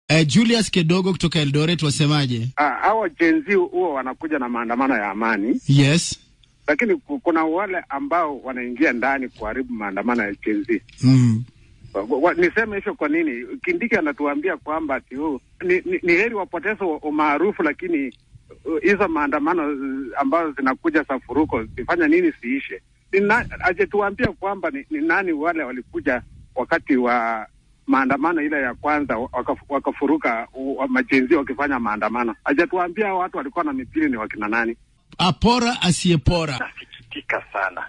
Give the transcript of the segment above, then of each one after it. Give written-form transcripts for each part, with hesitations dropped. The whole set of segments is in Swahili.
Julius Kedogo kutoka Eldoret, wasemaje? Hawa Gen Z huwa wanakuja na maandamano ya amani. Yes. Lakini kuna wale ambao wanaingia ndani kuharibu maandamano ya Gen Z. Niseme hicho kwa nini? Kindiki anatuambia kwamba ati ni heri wapoteze umaarufu, lakini hizo maandamano ambazo zinakuja safuruko zifanya nini siishe? Ajetuambia kwamba ni nani wale walikuja wakati wa maandamano ile ya kwanza wakafuruka majenzi wakifanya maandamano. Ajetuambia watu walikuwa na mipili ni wakina nani? Apora asiyepora. Nasikitika sana.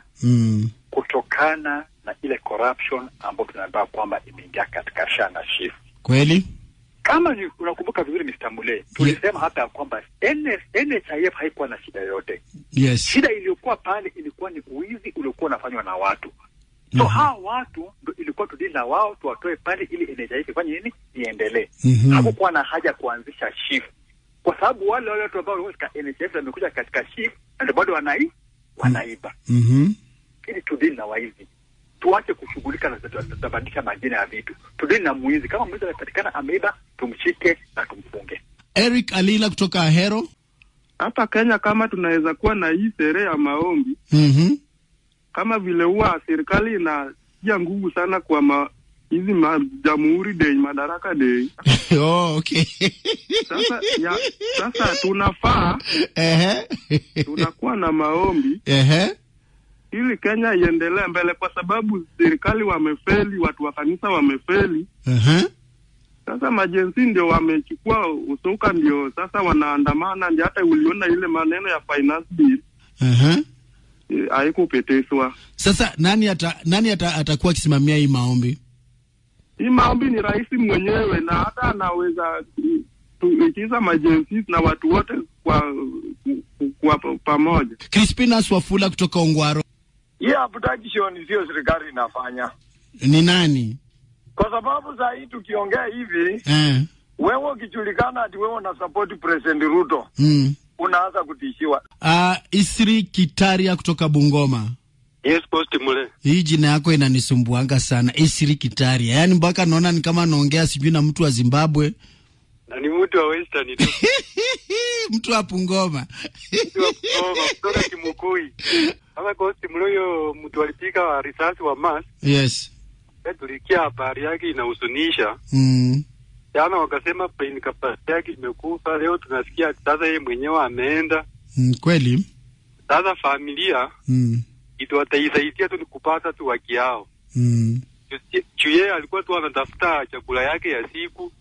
Kutokana na ile corruption ambayo tunaambia kwamba imeingia katika SHA na SHIF. Kweli? Kama unakumbuka vizuri Mr. Mule, tulisema hata kwamba NHIF haikuwa na shida yote. Yes. Shida iliyokuwa pale ilikuwa ni uizi uliokuwa unafanywa na watu. So hao watu ndio ilikuwa tudili na wao, tuwatoe pale ili NHIF ifanye nini? Iendelee. Hakukuwa na haja kuanzisha SHIF. Kwa sababu wale watu ambao walikuwa katika NHIF wamekuja katika SHIF ndio bado wanaiba. Ili tudili na waizi. Tuache kushughulika na kutabadilisha majina ya vitu. Tudili na muizi. Kama muizi anapatikana ameiba, tumshike na tumfunge. Eric Alila kutoka Ahero. Hapa Kenya kama tunaweza kuwa na hii sherehe ya maombi. Kama vile huwa serikali inatia nguvu sana kwa hizi Jamhuri Day, Madaraka Day. Okay. Sasa tunafaa tunakuwa na maombi. Ili Kenya iendelee mbele, kwa sababu serikali wamefeli, watu wa kanisa wamefeli. Sasa majenzi ndio wamechukua usuka, ndio sasa wanaandamana, ndio hata uliona ile maneno ya finance bill. Haikupitishwa. Sasa nani atakuwa akisimamia hii maombi? Hii maombi ni rais mwenyewe, na hata anaweza tuikiza majenzi na watu wote kwa pamoja. Crispinas Wafula kutoka Ongwaro. Abduction sio serikali inafanya. Ni nani? Kwa sababu saa hii tukiongea hivi, wewe ukijulikana ati wewe una support President Ruto, unaanza kutishiwa. Isri Kitaria kutoka Bungoma. Yes, Post Mule. Hii jina yako inanisumbuanga sana, Isri Kitaria. Yaani mpaka naona ni kama naongea sijui na mtu wa Zimbabwe. Na ni mtu wa Western tu. Mtu wa Bungoma. Kutoka Kimukui. Kama Post Mule yo mtu alipika wa risasi wa mass. Yes. Tulikia habari yake inahuzunisha. Jana wakasema pain capacity yake imekufa, leo tunasikia sasa yeye mwenyewe ameenda. Kweli? Sasa familia itaisaidia tu ni kupata tu haki yao. Yeye alikuwa tu anatafuta chakula yake ya siku.